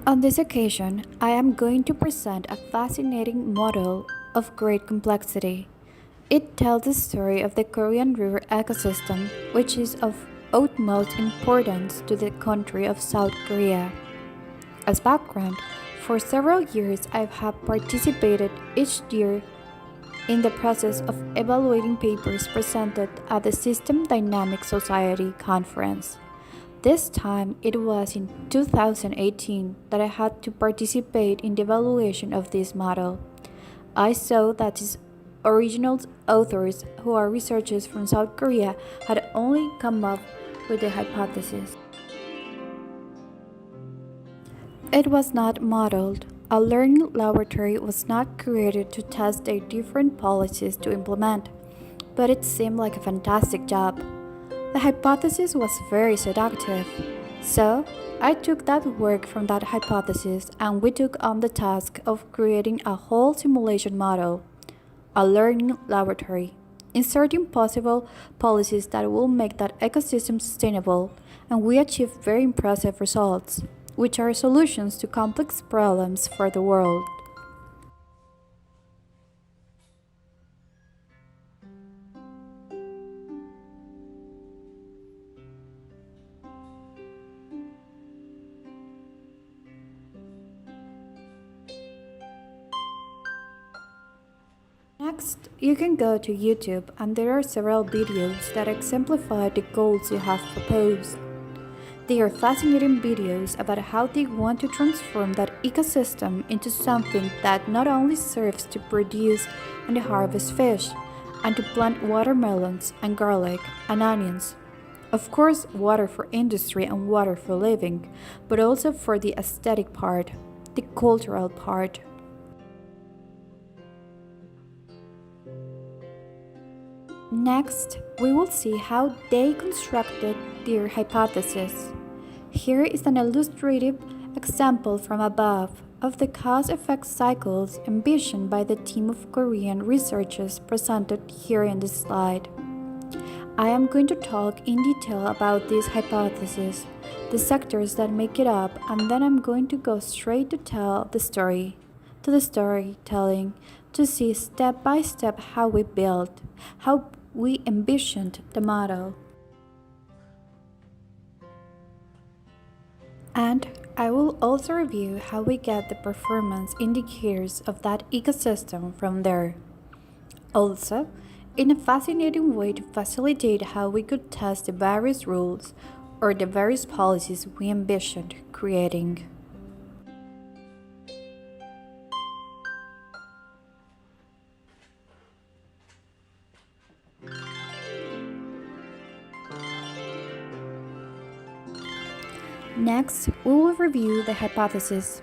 On this occasion, I am going to present a fascinating model of great complexity. It tells the story of the Korean river ecosystem, which is of utmost importance to the country of South Korea. As background, for several years I have participated each year in the process of evaluating papers presented at the System Dynamic Society conference. This time it was in 2018 that I had to participate in the evaluation of this model. I saw that its original authors, who are researchers from South Korea, had only come up with the hypothesis. It was not modeled. A learning laboratory was not created to test their different policies to implement, but it seemed like a fantastic job. The hypothesis was very seductive. So, I took that work from that hypothesis and we took on the task of creating a whole simulation model, a learning laboratory, inserting possible policies that will make that ecosystem sustainable, and we achieved very impressive results, which are solutions to complex problems for the world. Next, you can go to YouTube and there are several videos that exemplify the goals you have proposed. They are fascinating videos about how they want to transform that ecosystem into something that not only serves to produce and harvest fish, and to plant watermelons and garlic and onions. Of course, water for industry and water for living, but also for the aesthetic part, the cultural part. Next, we will see how they constructed their hypothesis. Here is an illustrative example from above of the cause-effect cycles envisioned by the team of Korean researchers presented here in this slide. I am going to talk in detail about this hypothesis, the sectors that make it up, and then I'm going to go straight to tell the story, to the storytelling, to see step by step how we built, how we envisioned the model. And I will also review how we get the performance indicators of that ecosystem from there. Also, in a fascinating way to facilitate how we could test the various rules or the various policies we envisioned creating. Next, we will review the hypothesis,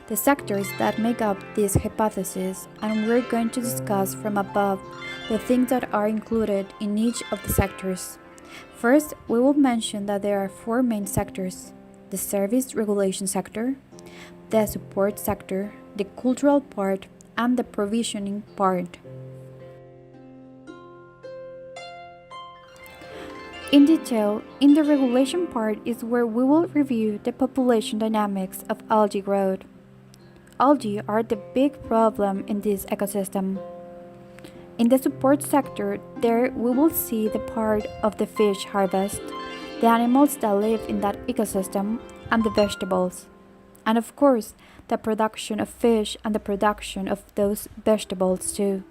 the sectors that make up this hypothesis, and we're going to discuss from above the things that are included in each of the sectors. First, we will mention that there are four main sectors: the service regulation sector, the support sector, the cultural part, and the provisioning part. In detail, in the regulation part is where we will review the population dynamics of algae growth. Algae are the big problem in this ecosystem. In the support sector, there we will see the part of the fish harvest, the animals that live in that ecosystem, and the vegetables. And of course, the production of fish and the production of those vegetables too.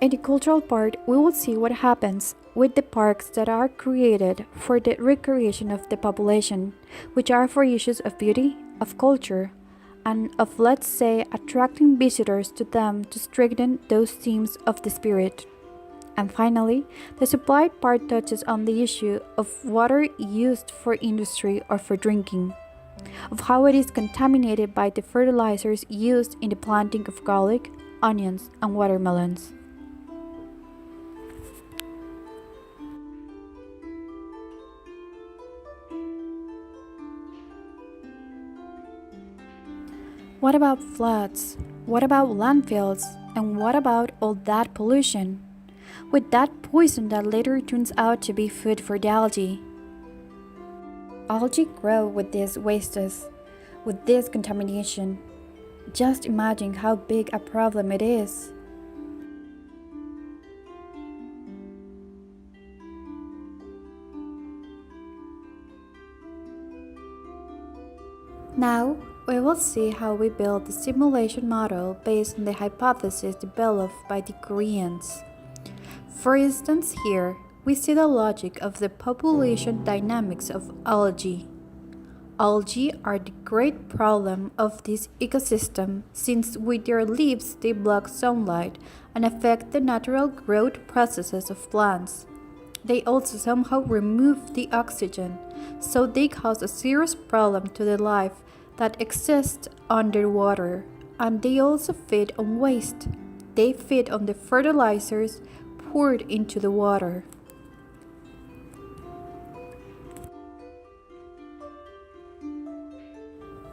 In the cultural part, we will see what happens with the parks that are created for the recreation of the population, which are for issues of beauty, of culture, and of, let's say, attracting visitors to them to strengthen those themes of the spirit. And finally, the supply part touches on the issue of water used for industry or for drinking, of how it is contaminated by the fertilizers used in the planting of garlic, onions, and watermelons. What about floods? What about landfills? And what about all that pollution? with that poison that later turns out to be food for the algae. Algae grow with these wastes, with this contamination. Just imagine how big a problem it is. Now, we will see how we build the simulation model based on the hypothesis developed by the Koreans. For instance, here, we see the logic of the population dynamics of algae. Algae are the great problem of this ecosystem since with their leaves they block sunlight and affect the natural growth processes of plants. They also somehow remove the oxygen, so they cause a serious problem to the life that exists underwater. And they also feed on waste. They feed on the fertilizers poured into the water.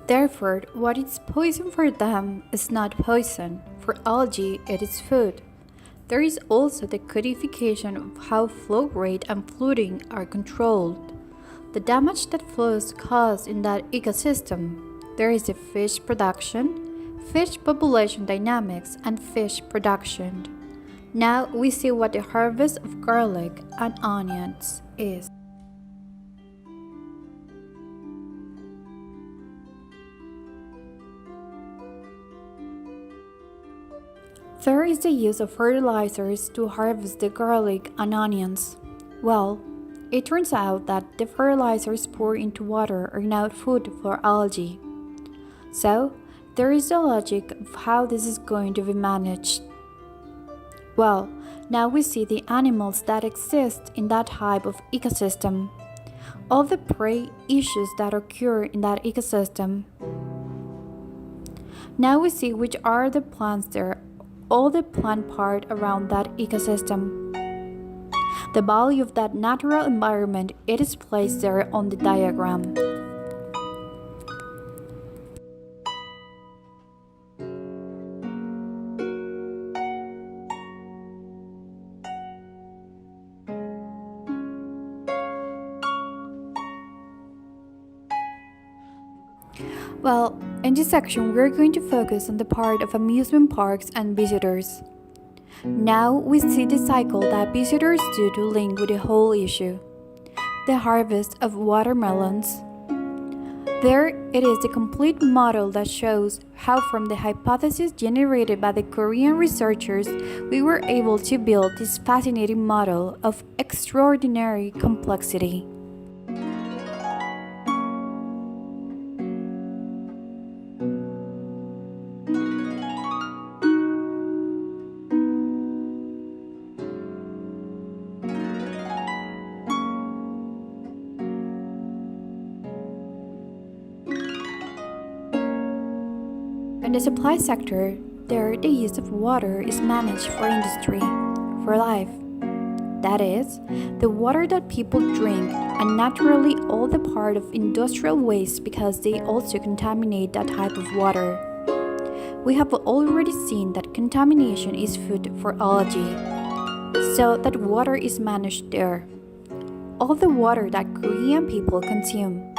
Therefore, what is poison for them is not poison. For algae, it is food. There is also the codification of how flow rate and flooding are controlled. The damage that flows cause in that ecosystem. There is the fish production, fish population dynamics, and fish production. Now we see what the harvest of garlic and onions is. There is the use of fertilizers to harvest the garlic and onions. Well, it turns out that the fertilizers poured into water are now food for algae. So, there is the logic of how this is going to be managed. Well, now we see the animals that exist in that type of ecosystem. All the prey issues that occur in that ecosystem. Now we see which are the plants there, all the plant part around that ecosystem. The value of that natural environment it is placed there on the diagram. Well, in this section, we're going to focus on the part of amusement parks and visitors. Now we see the cycle that visitors do to link with the whole issue. The harvest of watermelons. There it is the complete model that shows how from the hypothesis generated by the Korean researchers, we were able to build this fascinating model of extraordinary complexity. In the supply sector, there the use of water is managed for industry, for life. That is, the water that people drink and naturally all the part of industrial waste because they also contaminate that type of water. We have already seen that contamination is food for algae, so that water is managed there. All the water that Korean people consume.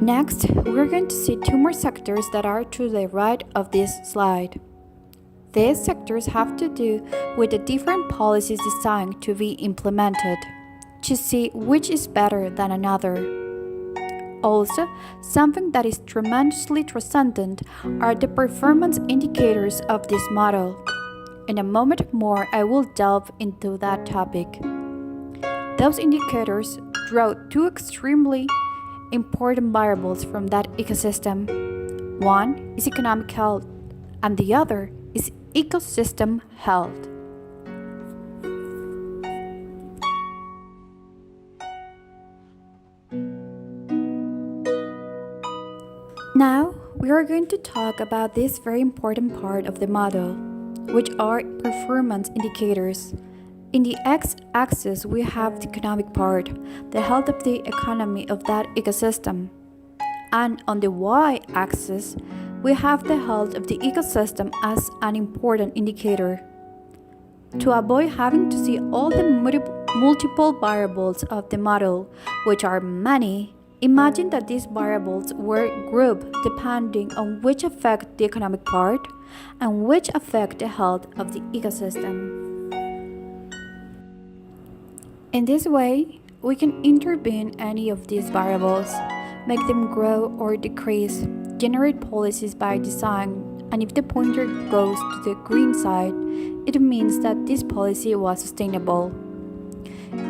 Next, we're going to see two more sectors that are to the right of this slide. These sectors have to do with the different policies designed to be implemented, to see which is better than another. Also, something that is tremendously transcendent are the performance indicators of this model. In a moment more, I will delve into that topic. Those indicators draw two extremely important variables from that ecosystem. One is economic health, and the other is ecosystem health. Now, we are going to talk about this very important part of the model, which are performance indicators. In the x-axis, we have the economic part, the health of the economy of that ecosystem. And on the y-axis, we have the health of the ecosystem as an important indicator. To avoid having to see all the multiple variables of the model, which are many, imagine that these variables were grouped depending on which affect the economic part and which affect the health of the ecosystem. In this way, we can intervene any of these variables, make them grow or decrease, generate policies by design, and if the pointer goes to the green side, it means that this policy was sustainable.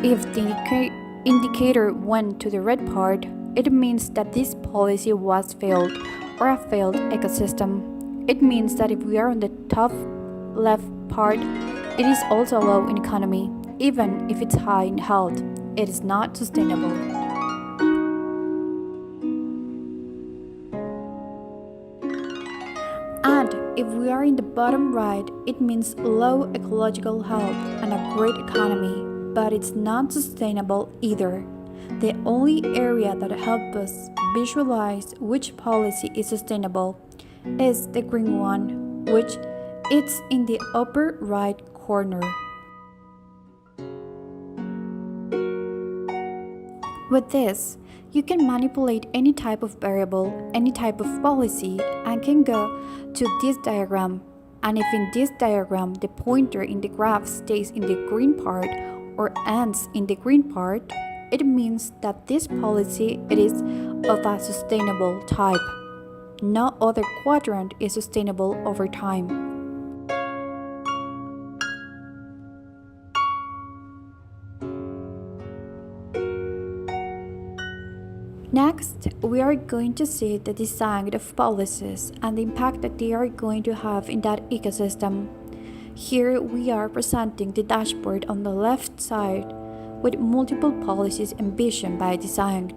If the indicator went to the red part, it means that this policy was failed or a failed ecosystem. It means that if we are on the top left part, it is also low in economy. Even if it's high in health, it is not sustainable. And if we are in the bottom right, it means low ecological health and a great economy, but it's not sustainable either. The only area that helps us visualize which policy is sustainable is the green one, which is in the upper right corner. With this, you can manipulate any type of variable, any type of policy, and can go to this diagram. And if in this diagram the pointer in the graph stays in the green part or ends in the green part, it means that this policy is of a sustainable type. No other quadrant is sustainable over time. Next, we are going to see the design of policies and the impact that they are going to have in that ecosystem. Here we are presenting the dashboard on the left side with multiple policies envisioned by design.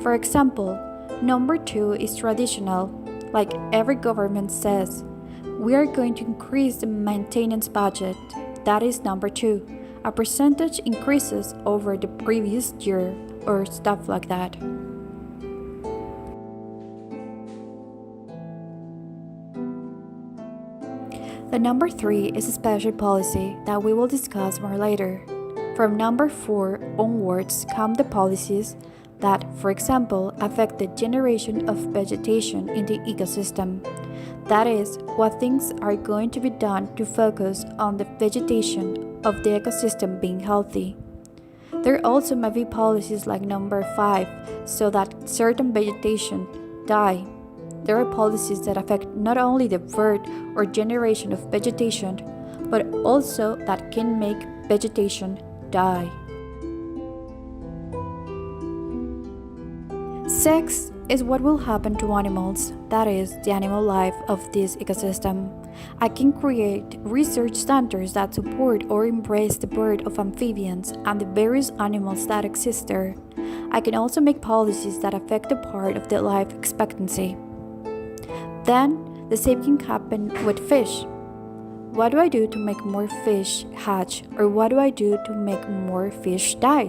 For example, number 2 is traditional, like every government says. We are going to increase the maintenance budget. That is number 2. A percentage increases over the previous year or stuff like that. The number 3 is a special policy that we will discuss more later. From number 4 onwards come the policies that, for example, affect the generation of vegetation in the ecosystem. That is, what things are going to be done to focus on the vegetation of the ecosystem being healthy. There also may be policies like number 5, so that certain vegetation die. There are policies that affect not only the birth or generation of vegetation, but also that can make vegetation die. 6 is what will happen to animals, that is, the animal life of this ecosystem. I can create research centers that support or embrace the birth of amphibians and the various animals that exist there. I can also make policies that affect the part of the life expectancy. Then, the same can happen with fish. What do I do to make more fish hatch, or what do I do to make more fish die?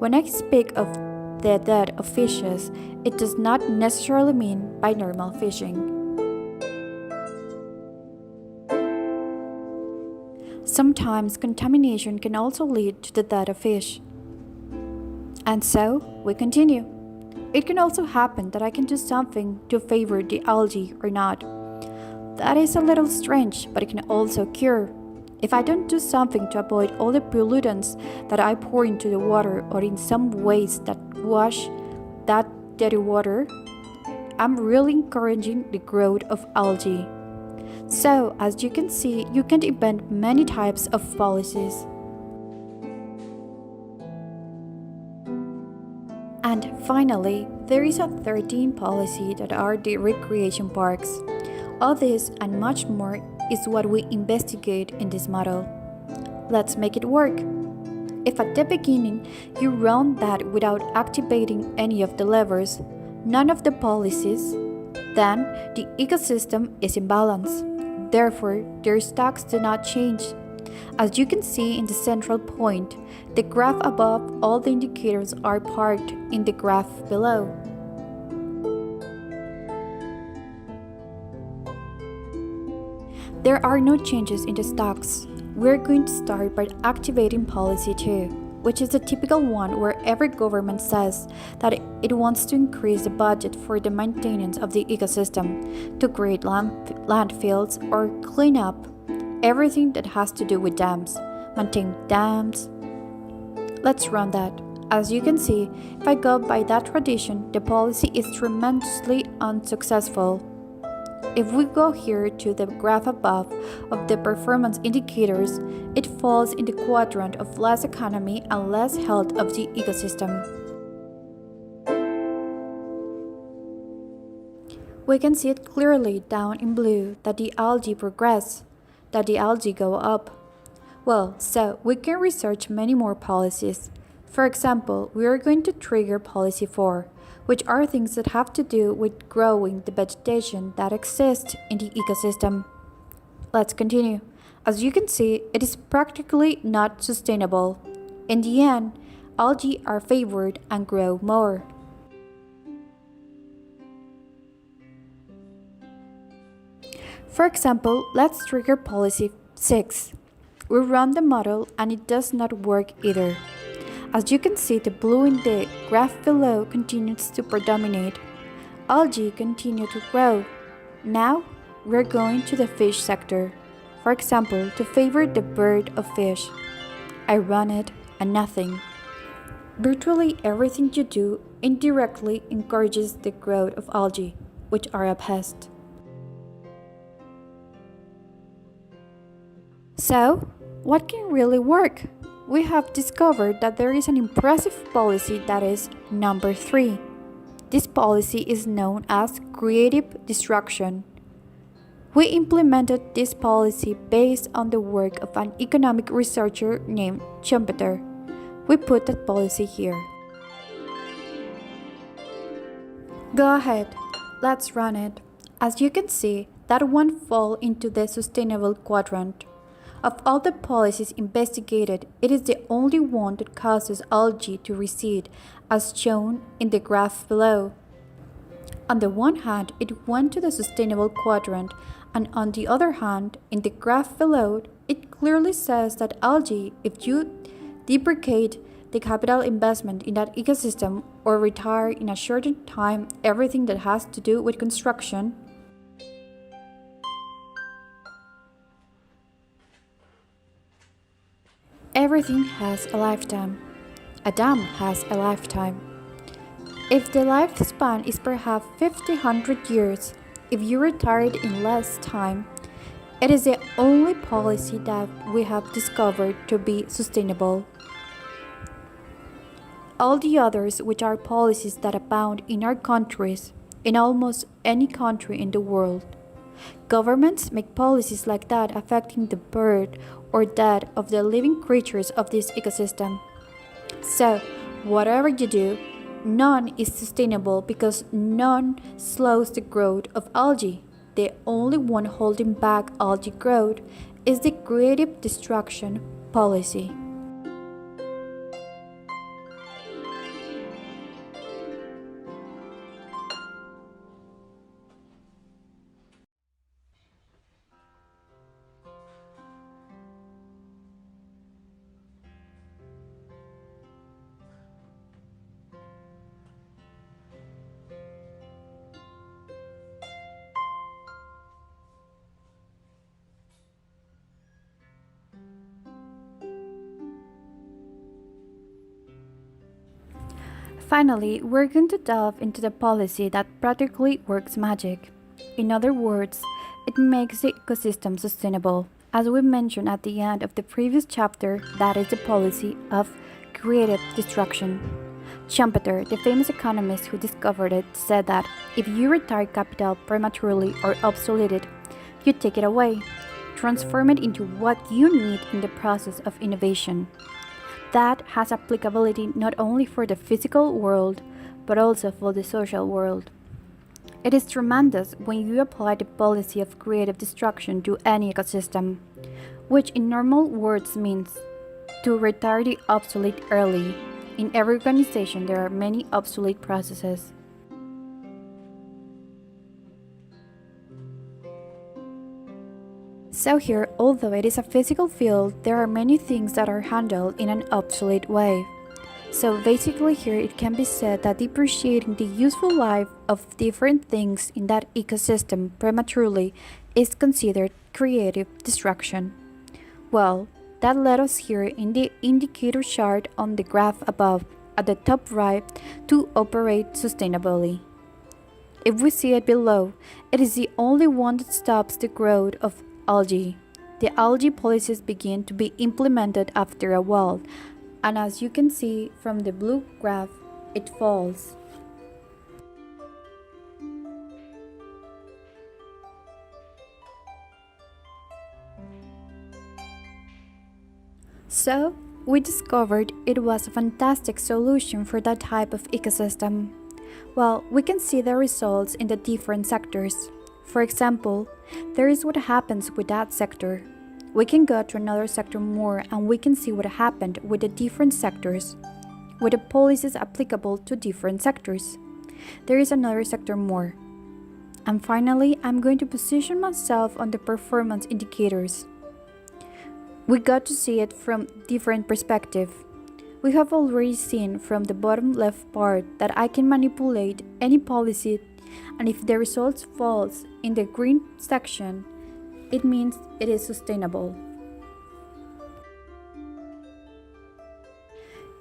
When I speak of the death of fishes, it does not necessarily mean by normal fishing. Sometimes contamination can also lead to the death of fish. And so, we continue. It can also happen that I can do something to favor the algae or not. That is a little strange, but it can also occur. If I don't do something to avoid all the pollutants that I pour into the water or in some ways that wash that dirty water, I'm really encouraging the growth of algae. So, as you can see, you can invent many types of policies. And finally, there is a 13th policy that are the recreation parks. All this and much more is what we investigate in this model. Let's make it work. If at the beginning you run that without activating any of the levers, none of the policies, then the ecosystem is in balance. Therefore, their stocks do not change. As you can see in the central point, the graph above, all the indicators are parked in the graph below. There are no changes in the stocks. We're going to start by activating policy 2, which is a typical one where every government says that it wants to increase the budget for the maintenance of the ecosystem, to create landfills or clean up everything that has to do with dams, maintain dams. Let's run that. As you can see, if I go by that tradition, the policy is tremendously unsuccessful. If we go here to the graph above of the performance indicators, it falls in the quadrant of less economy and less health of the ecosystem. We can see it clearly down in blue that the algae progress, that the algae go up. Well, so we can research many more policies. For example, we are going to trigger policy 4, which are things that have to do with growing the vegetation that exists in the ecosystem. Let's continue. As you can see, it is practically not sustainable. In the end, algae are favored and grow more. For example, let's trigger policy 6. We run the model and it does not work either. As you can see, the blue in the graph below continues to predominate. Algae continue to grow. Now, we're going to the fish sector. For example, to favor the bird of fish. I run it and nothing. Virtually everything you do indirectly encourages the growth of algae, which are a pest. So, what can really work? We have discovered that there is an impressive policy that is number 3. This policy is known as creative destruction. We implemented this policy based on the work of an economic researcher named Schumpeter. We put that policy here. Go ahead, let's run it. As you can see, that one falls into the sustainable quadrant. Of all the policies investigated, it is the only one that causes algae to recede, as shown in the graph below. On the one hand, it went to the sustainable quadrant, and on the other hand, in the graph below, it clearly says that algae, if you deprecate the capital investment in that ecosystem or retire in a shortened time everything that has to do with construction, everything has a lifetime. A dam has a lifetime. If the lifespan is perhaps 100 years, if you retired in less time, it is the only policy that we have discovered to be sustainable. All the others, which are policies that abound in our countries, in almost any country in the world, governments make policies like that affecting the birth or death of the living creatures of this ecosystem. So, whatever you do, none is sustainable because none slows the growth of algae. The only one holding back algae growth is the creative destruction policy. Finally, we're going to delve into the policy that practically works magic. In other words, it makes the ecosystem sustainable. As we mentioned at the end of the previous chapter, that is the policy of creative destruction. Schumpeter, the famous economist who discovered it, said that if you retire capital prematurely or obsolete it, you take it away, transform it into what you need in the process of innovation. That has applicability not only for the physical world, but also for the social world. It is tremendous when you apply the policy of creative destruction to any ecosystem. which in normal words means to retire the obsolete early. In every organization, there are many obsolete processes. So here, although it is a physical field, there are many things that are handled in an obsolete way. So basically here it can be said that depreciating the useful life of different things in that ecosystem prematurely is considered creative destruction. Well, that led us here in the indicator chart on the graph above at the top right to operate sustainably. If we see it below, it is the only one that stops the growth of algae. The algae policies begin to be implemented after a while, and as you can see from the blue graph, it falls. So, we discovered it was a fantastic solution for that type of ecosystem. Well, we can see the results in the different sectors. For example, there is what happens with that sector. We can go to another sector more and we can see what happened with the different sectors, with the policies applicable to different sectors. There is another sector more. And finally, I'm going to position myself on the performance indicators. We got to see it from different perspective. We have already seen from the bottom left part that I can manipulate any policy, and if the results falls in the green section, it means it is sustainable.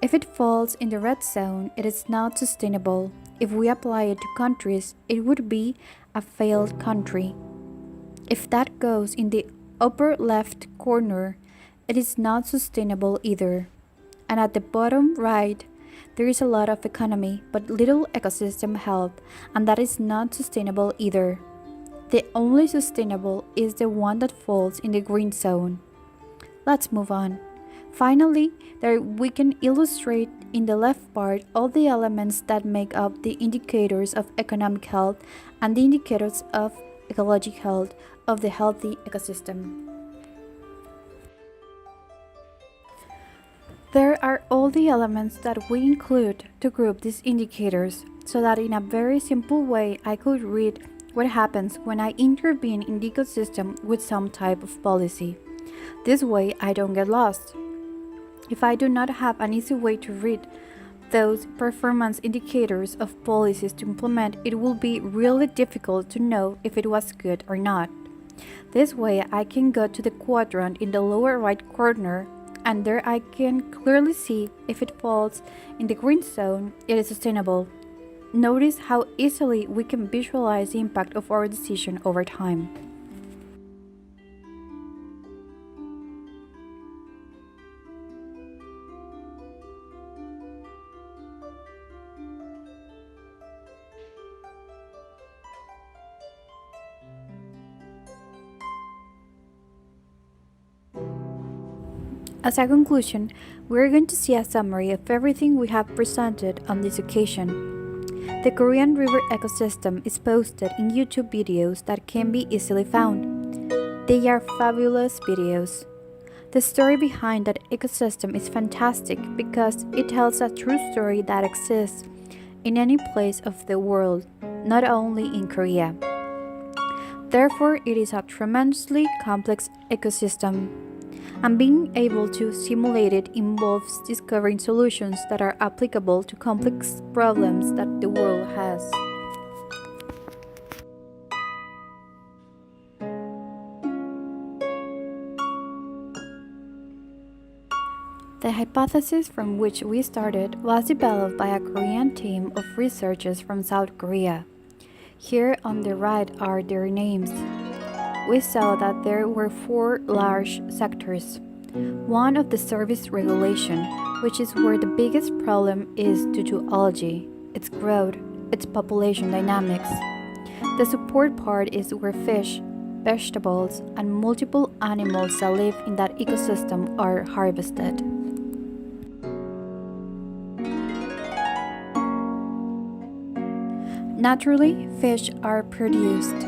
If it falls in the red zone, it is not sustainable. If we apply it to countries, it would be a failed country. If that goes in the upper left corner, it is not sustainable either. And at the bottom right, there is a lot of economy but little ecosystem health, and that is not sustainable either. The only sustainable is the one that falls in the green zone. Let's move on. Finally, there we can illustrate in the left part all the elements that make up the indicators of economic health and the indicators of ecological health of the healthy ecosystem. There are all the elements that we include to group these indicators so that in a very simple way I could read what happens when I intervene in the ecosystem with some type of policy. This way I don't get lost. If I do not have an easy way to read those performance indicators of policies to implement, it will be really difficult to know if it was good or not. This way I can go to the quadrant in the lower right corner, and there I can clearly see if it falls in the green zone, it is sustainable. Notice how easily we can visualize the impact of our decision over time. As a conclusion, we are going to see a summary of everything we have presented on this occasion. The Korean River ecosystem is posted in YouTube videos that can be easily found. They are fabulous videos. The story behind that ecosystem is fantastic because it tells a true story that exists in any place of the world, not only in Korea. Therefore, it is a tremendously complex ecosystem, and being able to simulate it involves discovering solutions that are applicable to complex problems that the world has. The hypothesis from which we started was developed by a Korean team of researchers from South Korea. Here on the right are their names. We saw that there were 4 large sectors. One of the service regulation, which is where the biggest problem is due to algae, its growth, its population dynamics. The support part is where fish, vegetables, and multiple animals that live in that ecosystem are harvested. Naturally, fish are produced.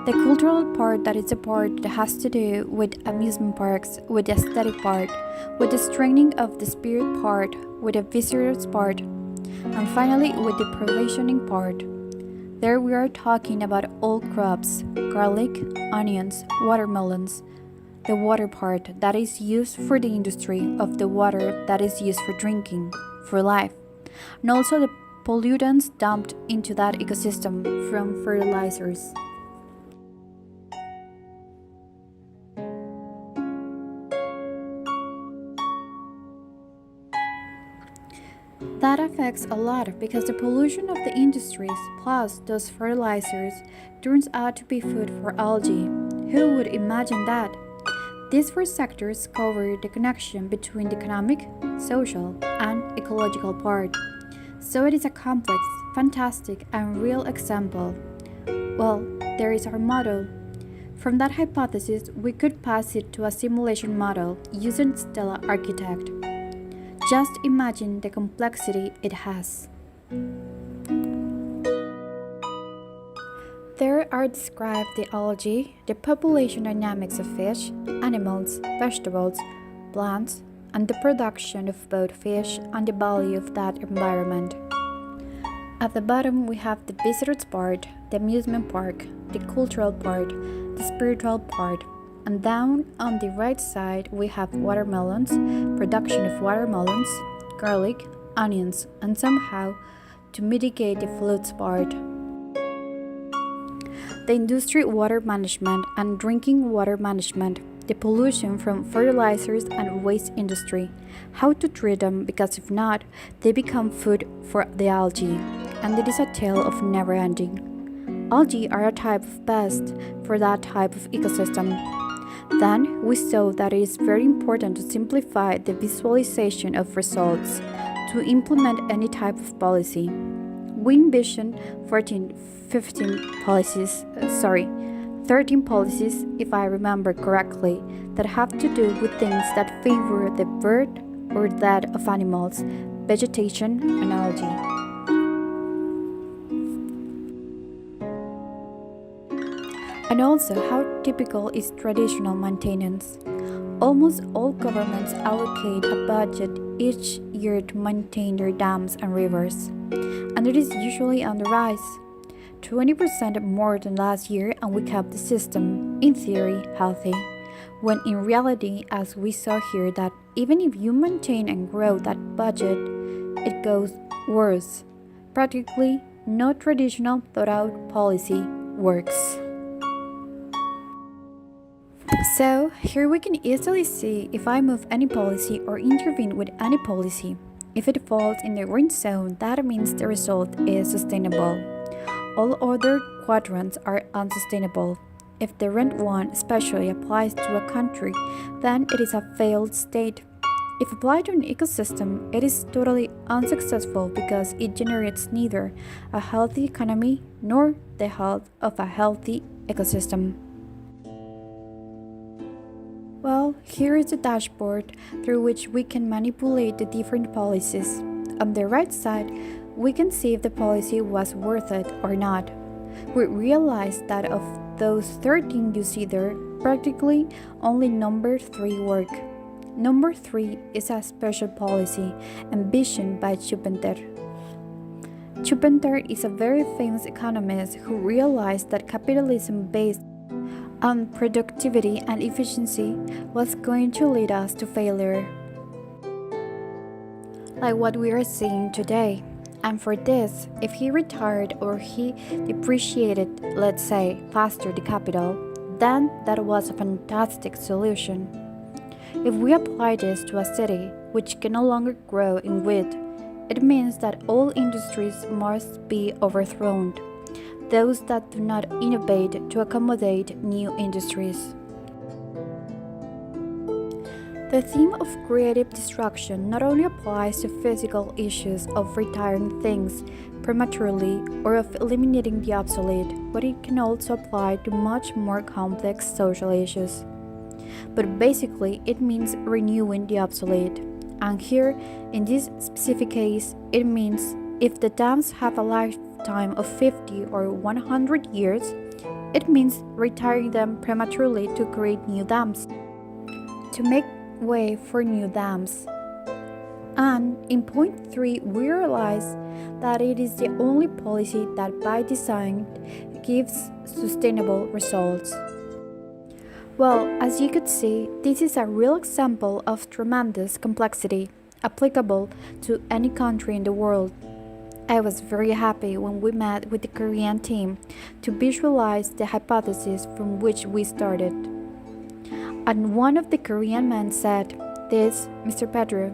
The cultural part, that is the part that has to do with amusement parks, with the aesthetic part, with the strengthening of the spirit part, with the visitors part, and finally with the provisioning part. There we are talking about all crops, garlic, onions, watermelons, the water part that is used for the industry of the water that is used for drinking, for life, and also the pollutants dumped into that ecosystem from fertilizers. That affects a lot because the pollution of the industries plus those fertilizers turns out to be food for algae. Who would imagine that? These four sectors cover the connection between the economic, social, and ecological part. So it is a complex, fantastic, and real example. Well, there is our model. From that hypothesis, we could pass it to a simulation model using Stella Architect. Just imagine the complexity it has. There are described the algae, the population dynamics of fish, animals, vegetables, plants, and the production of both fish and the value of that environment. At the bottom, we have the visitors part, the amusement park, the cultural part, the spiritual part, and down on the right side, we have watermelons, production of watermelons, garlic, onions, and somehow to mitigate the floods part. The industry water management and drinking water management, the pollution from fertilizers and waste industry, how to treat them because if not, they become food for the algae, and it is a tale of never ending. Algae are a type of pest for that type of ecosystem. Then we saw that it is very important to simplify the visualization of results to implement any type of policy. We envision 13 policies, if I remember correctly, that have to do with things that favor the birth or that of animals, vegetation, and algae. And also how typical is traditional maintenance. Almost all governments allocate a budget each year to maintain their dams and rivers, and it is usually on the rise. 20% more than last year, and we kept the system, in theory, healthy. When in reality, as we saw here, that even if you maintain and grow that budget, it goes worse. Practically, no traditional thought-out policy works. So, here we can easily see if I move any policy or intervene with any policy. If it falls in the green zone, that means the result is sustainable. All other quadrants are unsustainable. If the red one especially applies to a country, then it is a failed state. If applied to an ecosystem, it is totally unsuccessful because it generates neither a healthy economy nor the health of a healthy ecosystem. Well, here is the dashboard through which we can manipulate the different policies. On the right side, we can see if the policy was worth it or not. We realize that of those 13 you see there, practically only number 3 work. Number 3 is a special policy envisioned by Schumpeter. Schumpeter is a very famous economist who realized that capitalism based on productivity and efficiency was going to lead us to failure, like what we are seeing today. And for this, if he retired or he depreciated, let's say, faster the capital, then that was a fantastic solution. If we apply this to a city which can no longer grow in width, it means that all industries must be overthrown, those that do not innovate to accommodate new industries. The theme of creative destruction not only applies to physical issues of retiring things prematurely or of eliminating the obsolete, but it can also apply to much more complex social issues. But basically, it means renewing the obsolete. And here, in this specific case, it means if the dams have a lifetime of 50 or 100 years, It means retiring them prematurely to create new dams, to make way for new dams. And in point 3, we realize that it is the only policy that by design gives sustainable results. Well, as you could see, this is a real example of tremendous complexity applicable to any country in the world. I was very happy when we met with the Korean team to visualize the hypothesis from which we started. And one of the Korean men said, "This, Mr. Pedro,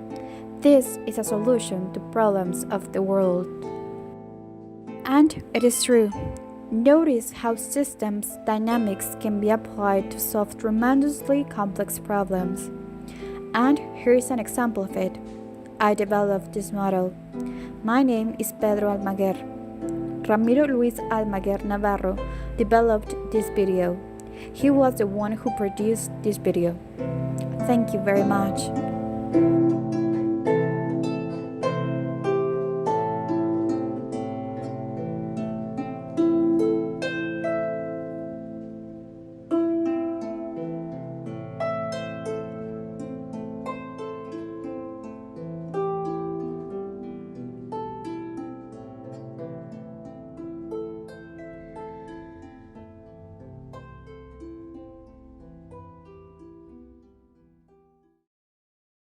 this is a solution to problems of the world." And it is true. Notice how systems dynamics can be applied to solve tremendously complex problems. And here's an example of it. I developed this model. My name is Pedro Almaguer. Ramiro Luis Almaguer Navarro developed this video. He was the one who produced this video. Thank you very much.